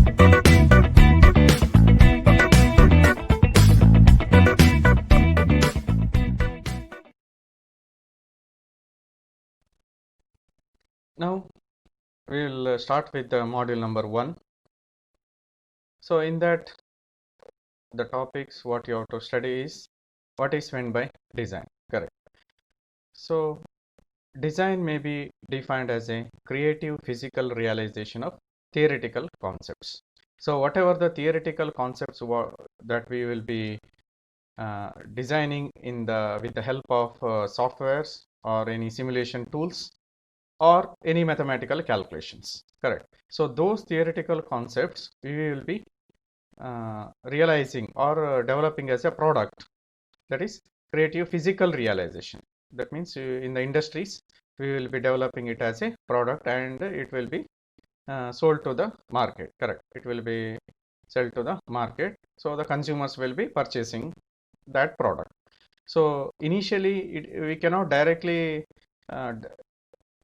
Now we will start with the module number 1. So in that, the topics what you have to study is what is meant by design. Correct. So design may be defined as a creative physical realization of theoretical concepts. So whatever the theoretical concepts that we will be designing with the help of softwares or any simulation tools or any mathematical calculations. Correct. So those theoretical concepts we will be realizing or developing as a product, that is creative physical realization. That means in the industries we will be developing it as a product and it will be sold to the market. Correct. It will be sold to the market, so the consumers will be purchasing that product. So initially we cannot directly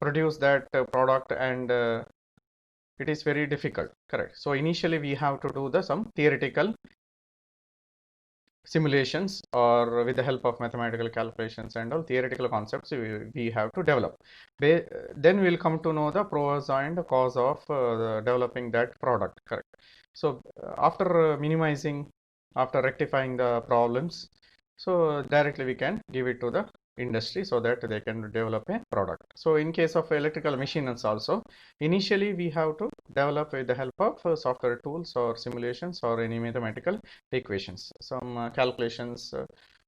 produce that product, and it is very difficult. Correct. So initially we have to do some theoretical simulations, or with the help of mathematical calculations and all theoretical concepts we have to develop. Then we'll come to know the pros and cons of developing that product. Correct. So after minimizing, after rectifying the problems, so directly we can give it to the industry so that they can develop a product. So in case of electrical machines also, initially we have to develop with the help of software tools or simulations or any mathematical equations, some calculations,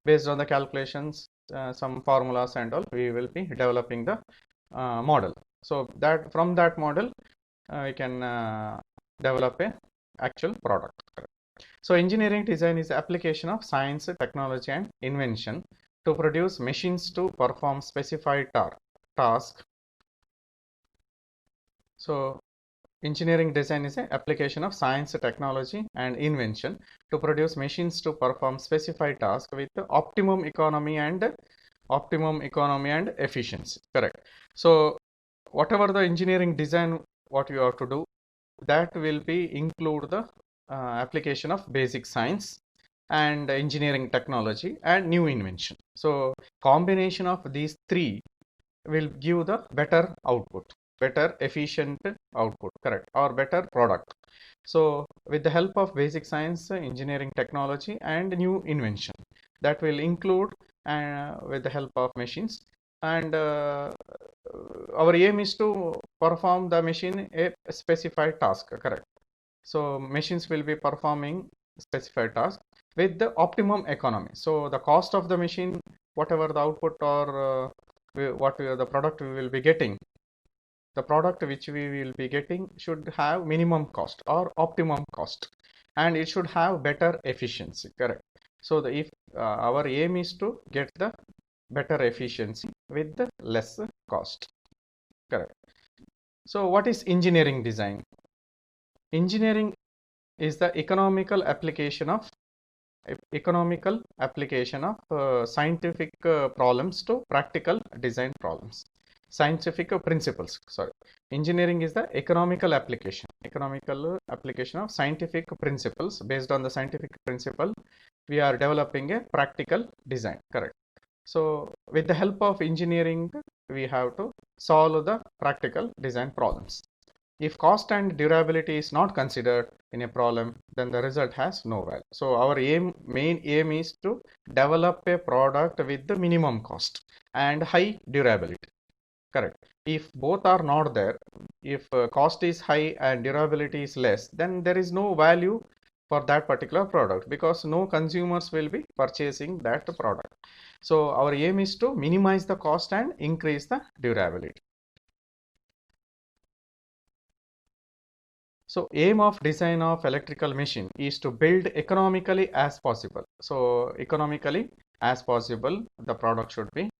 based on the calculations, some formulas and all, we will be developing the model. So that from that model we can develop a actual product. So engineering design is application of science, technology and invention to produce machines to perform specified task. So engineering design is an application of science, technology and invention to produce machines to perform specified tasks with optimum economy and efficiency. Correct. So whatever the engineering design what you have to do, that will be include the application of basic science and engineering technology and new invention. So combination of these three will give the better output, better efficient output. Correct. Or better product. So with the help of basic science, engineering technology and new invention, that will include with the help of machines, and our aim is to perform the machine a specified task. Correct. So machines will be performing specified task with the optimum economy. So the cost of the machine, whatever the output or the product we will be getting, the product which we will be getting should have minimum cost or optimum cost, and it should have better efficiency. Correct. So if our aim is to get the better efficiency with the less cost. Correct. So what is engineering design? Engineering is the economical application of scientific problems to practical design problems. Scientific principles. Sorry, engineering is the economical application of scientific principles. Based on the scientific principle, we are developing a practical design. Correct. So with the help of engineering, we have to solve the practical design problems. If cost and durability is not considered in a problem, then the result has no value. So our main aim is to develop a product with the minimum cost and high durability. Correct. If both are not there, if cost is high and durability is less, then there is no value for that particular product, because no consumers will be purchasing that product. So our aim is to minimize the cost and increase the durability. So aim of design of electrical machine is to build economically as possible. So economically as possible, the product should be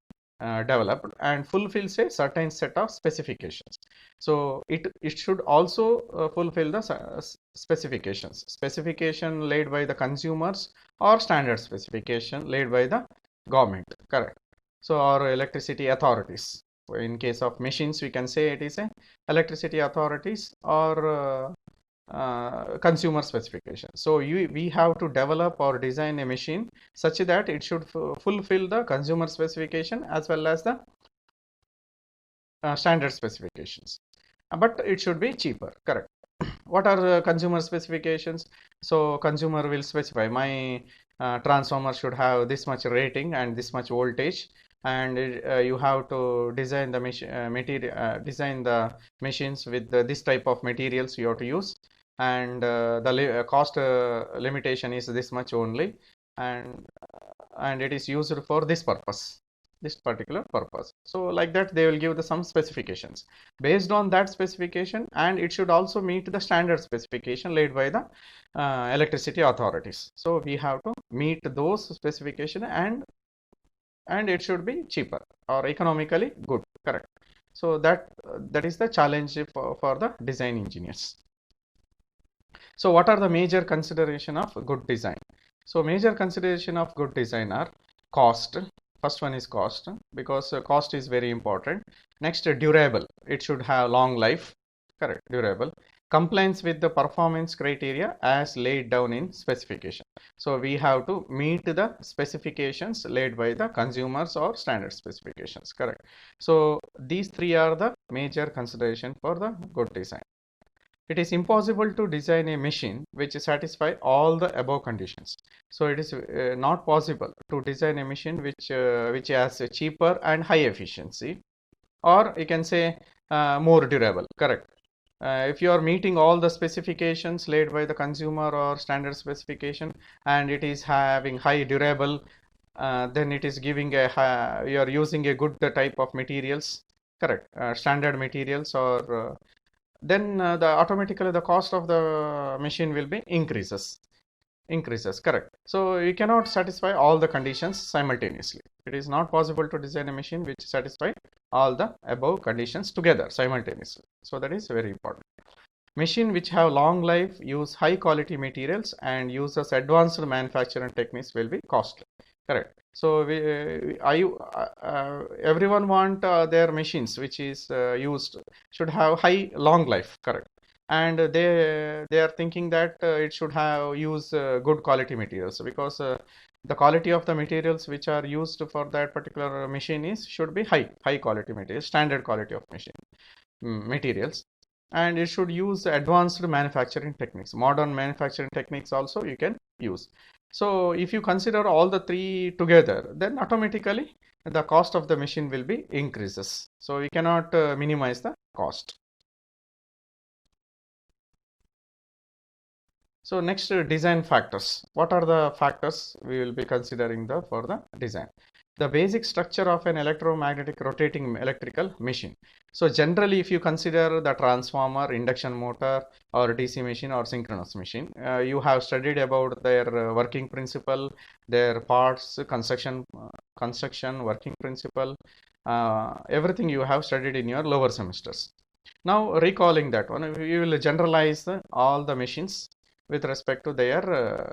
developed and fulfills a certain set of specifications. So it should also fulfill the specification laid by the consumers or standard specification laid by the government. Correct. So our electricity authorities. In case of machines, we can say it is a electricity authorities or consumer specification. So we have to develop or design a machine such that it should fulfill the consumer specification as well as the standard specifications, but it should be cheaper, correct. What are the consumer specifications? So consumer will specify my transformer should have this much rating and this much voltage, and you have to design the design the machines with this type of materials you have to use, and the cost limitation is this much only, and it is used for this purpose, this particular purpose. So like that they will give the some specifications based on that specification, and it should also meet the standard specification laid by the electricity authorities. So we have to meet those specification, and it should be cheaper or economically good, correct. So that is the challenge for the design engineers. So what are the major consideration of good design? So major consideration of good design are cost. First one is cost, because cost is very important. Next, durable. It should have long life, correct, durable. Compliance with the performance criteria as laid down in specification. So we have to meet the specifications laid by the consumers or standard specifications, correct. So these three are the major consideration for the good design. It is impossible to design a machine which satisfy all the above conditions. So it is not possible to design a machine which has a cheaper and high efficiency, or you can say more durable, correct. If you are meeting all the specifications laid by the consumer or standard specification, and it is having high durable, then it is giving a you are using a good type of materials, correct, standard materials, or then the automatically the cost of the machine will be increases, correct. So you cannot satisfy all the conditions simultaneously. It is not possible to design a machine which satisfy all the above conditions together simultaneously. So that is very important. Machine which have long life, use high quality materials, and uses advanced manufacturing techniques will be costly, correct. So everyone want their machines which is used should have high long life, correct. And they are thinking that it should have use good quality materials, because the quality of the materials which are used for that particular machine is should be high quality materials, standard quality of machine materials, and it should use advanced manufacturing techniques, modern manufacturing techniques also you can use. So if you consider all the three together, then automatically the cost of the machine will be increases. So we cannot minimize the cost. So next, design factors. What are the factors we will be considering for the design? The basic structure of an electromagnetic rotating electrical machine. So generally, if you consider the transformer, induction motor, or DC machine or synchronous machine, you have studied about their working principle, their parts, construction, working principle, everything you have studied in your lower semesters. Now recalling that one, we will generalize all the machines with respect to their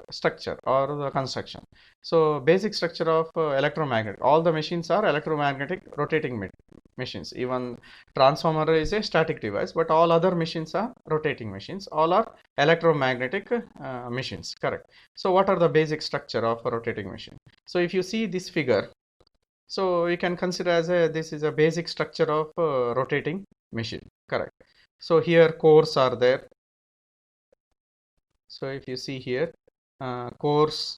structure or the construction. So basic structure of electromagnetic, all the machines are electromagnetic rotating machines. Even transformer is a static device, but all other machines are rotating machines. All are electromagnetic machines, correct. So what are the basic structure of a rotating machine? So if you see this figure, so you can consider as this is a basic structure of rotating machine, correct. So here cores are there. So if you see here, cores,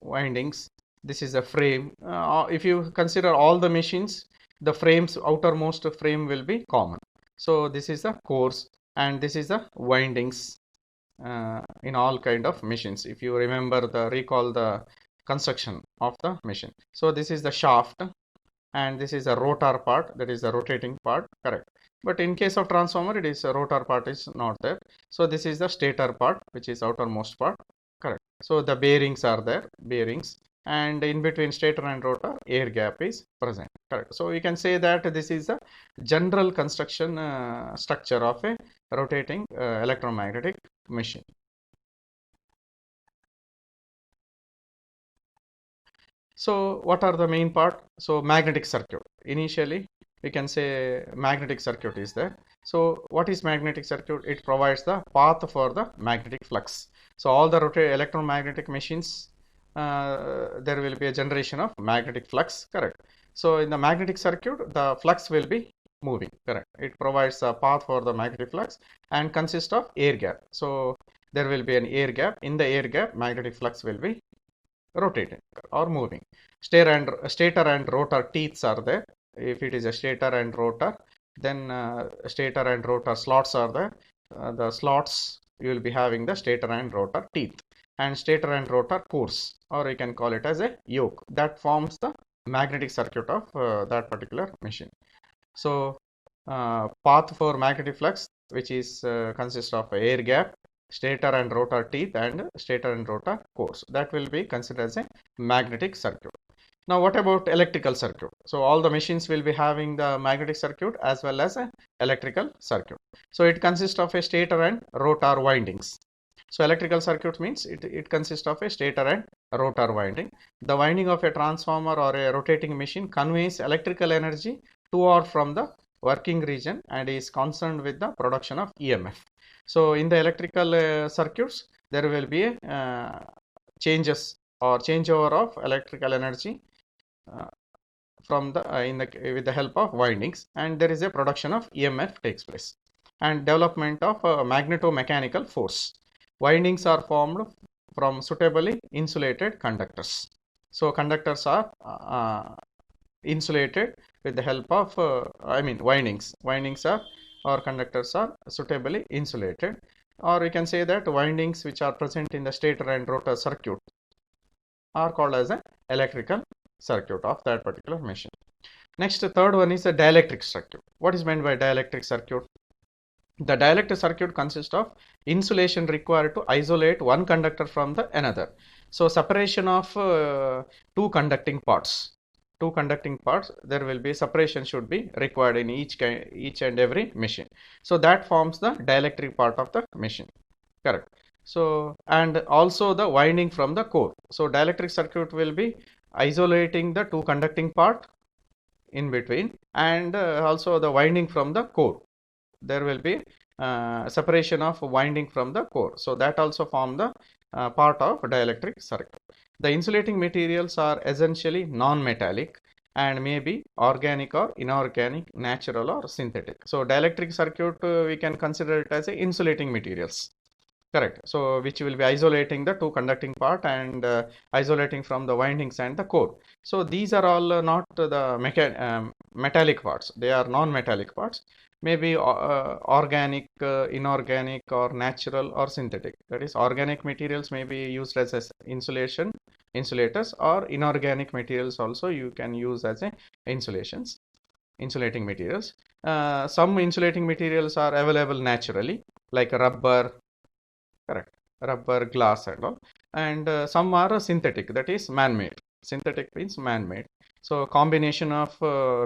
windings, this is a frame. If you consider all the machines, the frames, outermost frame will be common. So this is the cores, and this is the windings in all kind of machines. If you recall the construction of the machine. So this is the shaft, and this is a rotor part, that is the rotating part, correct. But in case of transformer, it is a rotor part is not there. So this is the stator part, which is outermost part, correct. So the bearings are there, bearings, and in between stator and rotor, air gap is present, correct. So you can say that this is the general construction structure of a rotating electromagnetic machine. So what are the main part? So magnetic circuit. Initially, we can say magnetic circuit is there. So what is magnetic circuit? It provides the path for the magnetic flux. So all the electromagnetic machines, there will be a generation of magnetic flux, correct? So in the magnetic circuit, the flux will be moving, correct? It provides a path for the magnetic flux and consists of air gap. So there will be an air gap. In the air gap, magnetic flux will be rotating or moving. Stator and rotor teeths are there. If it is a stator and rotor, then stator and rotor slots are there. The slots, you will be having the stator and rotor teeth, and stator and rotor cores, or you can call it as a yoke, that forms the magnetic circuit of that particular machine. So path for magnetic flux, which is consists of air gap, stator and rotor teeth, and stator and rotor cores, that will be considered as a magnetic circuit. Now what about electrical circuit? So all the machines will be having the magnetic circuit as well as a electrical circuit. So it consists of a stator and rotor windings. So electrical circuit means it consists of a stator and rotor winding. The winding of a transformer or a rotating machine conveys electrical energy to or from the working region and is concerned with the production of EMF. So in the electrical circuits, there will be changes or changeover of electrical energy from the with the help of windings, and there is a production of EMF takes place, and development of magneto-mechanical force. Windings are formed from suitably insulated conductors. So conductors are insulated with the help of windings. Windings are, or conductors are suitably insulated, or we can say that windings which are present in the stator and rotor circuit are called as an electrical circuit of that particular machine. Next, the third one is a dielectric circuit. What is meant by dielectric circuit? The dielectric circuit consists of insulation required to isolate one conductor from the another. So separation of two conducting parts. There will be separation should be required in each and every machine. So that forms the dielectric part of the machine. Correct. So and also the winding from the core. So dielectric circuit will be isolating the two conducting part in between, and also the winding from the core. There will be separation of winding from the core. So that also form the part of dielectric circuit. The insulating materials are essentially non-metallic and may be organic or inorganic, natural or synthetic. So dielectric circuit, we can consider it as a insulating materials. Correct. So which will be isolating the two conducting part and isolating from the windings and the core. So these are all not the metallic parts. They are non-metallic parts. Maybe organic, inorganic, or natural or synthetic. That is, organic materials may be used as insulators, or inorganic materials also you can use as a insulating materials. Some insulating materials are available naturally, like rubber. Correct. Rubber, glass, and all. And some are synthetic, that is man-made. Synthetic means man-made. So combination of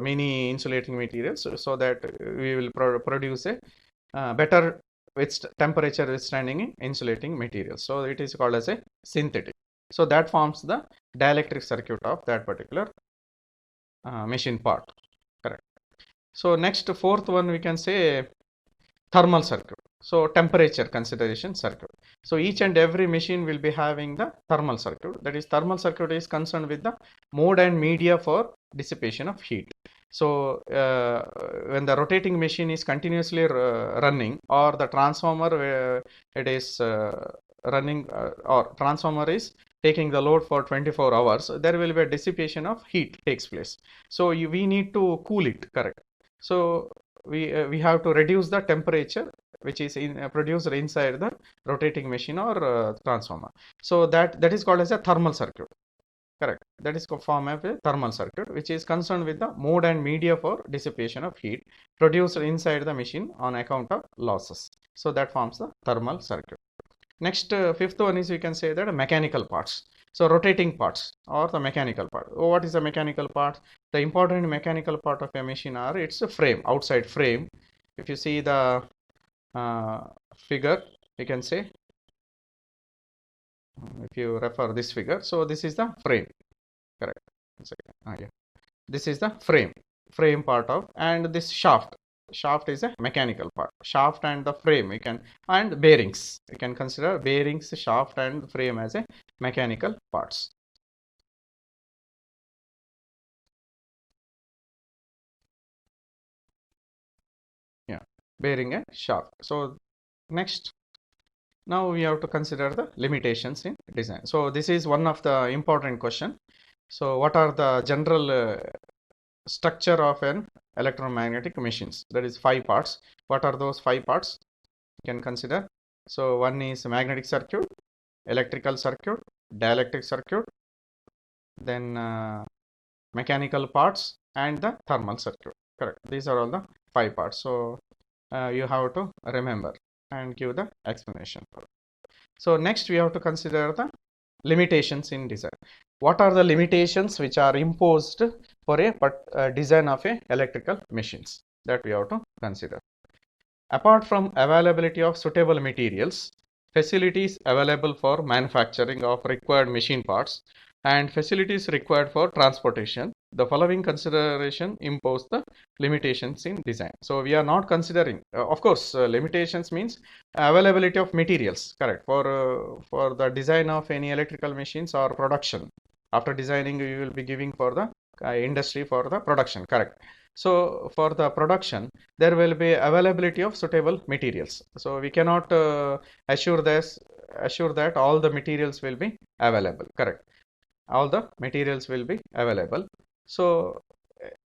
many insulating materials, so that we will produce a better temperature withstanding in insulating materials. So it is called as a synthetic. So that forms the dielectric circuit of that particular machine part. Correct. So next, fourth one, we can say thermal circuit. So temperature consideration circuit. So each and every machine will be having the thermal circuit. That is, thermal circuit is concerned with the mode and media for dissipation of heat. So when the rotating machine is continuously running, or the transformer it is running, or transformer is taking the load for 24 hours, there will be a dissipation of heat takes place. So we need to cool it, correct? So we have to reduce the temperature which is produced inside the rotating machine or transformer. So that is called as a thermal circuit. Correct. That is form of a thermal circuit, which is concerned with the mode and media for dissipation of heat produced inside the machine on account of losses. So that forms the thermal circuit. Next, fifth one is, we can say that mechanical parts. So rotating parts or the mechanical part. What is the mechanical part? The important mechanical part of a machine are its frame, outside frame. If you see the figure, you can say, if you refer this figure, so this is the frame. Correct. Yeah. This is the frame part of, and this shaft. Shaft is a mechanical part. Shaft and the frame you can, and bearings. You can consider bearings, shaft and frame as a mechanical parts. Yeah, bearing and shaft. So next, now we have to consider the limitations in design. So this is one of the important question. So what are the general structure of an electromagnetic machines? That is 5 parts. What are those 5 parts? You can consider. So one is magnetic circuit, electrical circuit, dielectric circuit, then mechanical parts, and the thermal circuit. Correct. These are all the 5 parts. So you have to remember and give the explanation. So next we have to consider the limitations in design. What are the limitations which are imposed for a design of a electrical machines, that we have to consider? Apart from availability of suitable materials, facilities available for manufacturing of required machine parts, and facilities required for transportation, the following consideration impose the limitations in design. So we are not considering, of course, limitations means availability of materials, correct, for the design of any electrical machines or production. After designing, you will be giving for the industry for the production, correct. So for the production, there will be availability of suitable materials. So we cannot assure that all the materials will be available, correct. All the materials will be available. So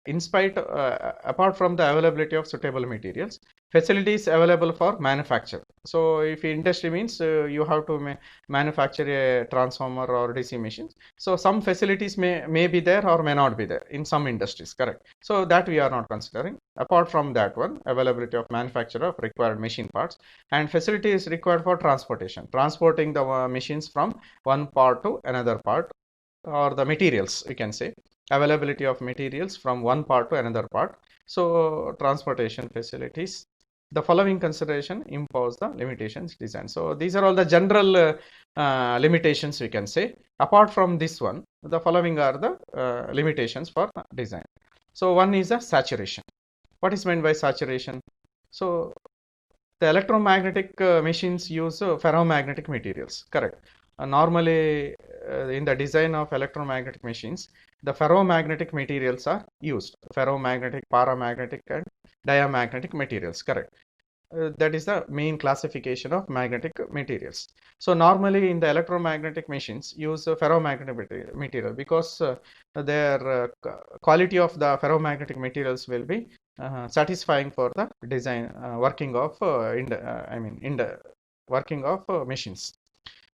in spite, apart from the availability of suitable materials, facilities available for manufacture. So if industry means you have to manufacture a transformer or DC machines. So some facilities may be there or may not be there in some industries, correct. So that we are not considering. Apart from that one, availability of manufacture of required machine parts, and facility is required for transportation, transporting the machines from one part to another part, or the materials, we can say availability of materials from one part to another part. So transportation facilities, the following consideration impose the limitations design. So these are all the general limitations, we can say. Apart from this one, the following are the limitations for design. So one is a saturation. What is meant by saturation? So the electromagnetic machines use ferromagnetic materials, correct. Normally in the design of electromagnetic machines, the ferromagnetic materials are used. Ferromagnetic, paramagnetic, and diamagnetic materials, correct. That is the main classification of magnetic materials. So normally in the electromagnetic machines use ferromagnetic material, because their quality of the ferromagnetic materials will be satisfying for the design working of working of machines.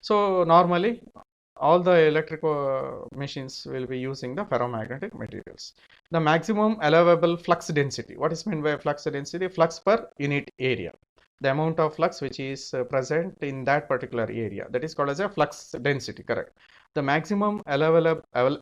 So normally all the electrical machines will be using the ferromagnetic materials. The maximum allowable flux density. What is meant by flux density? Flux per unit area. The amount of flux which is present in that particular area, that is called as a flux density, correct. The maximum allowable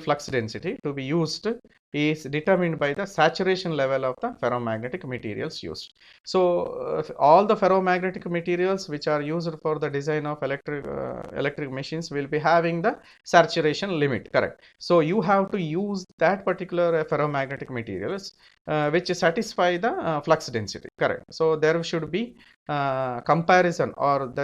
flux density to be used is determined by the saturation level of the ferromagnetic materials used. So all the ferromagnetic materials which are used for the design of electric machines will be having the saturation limit, correct. So you have to use that particular ferromagnetic materials which satisfy the flux density, correct. So there should be comparison, or there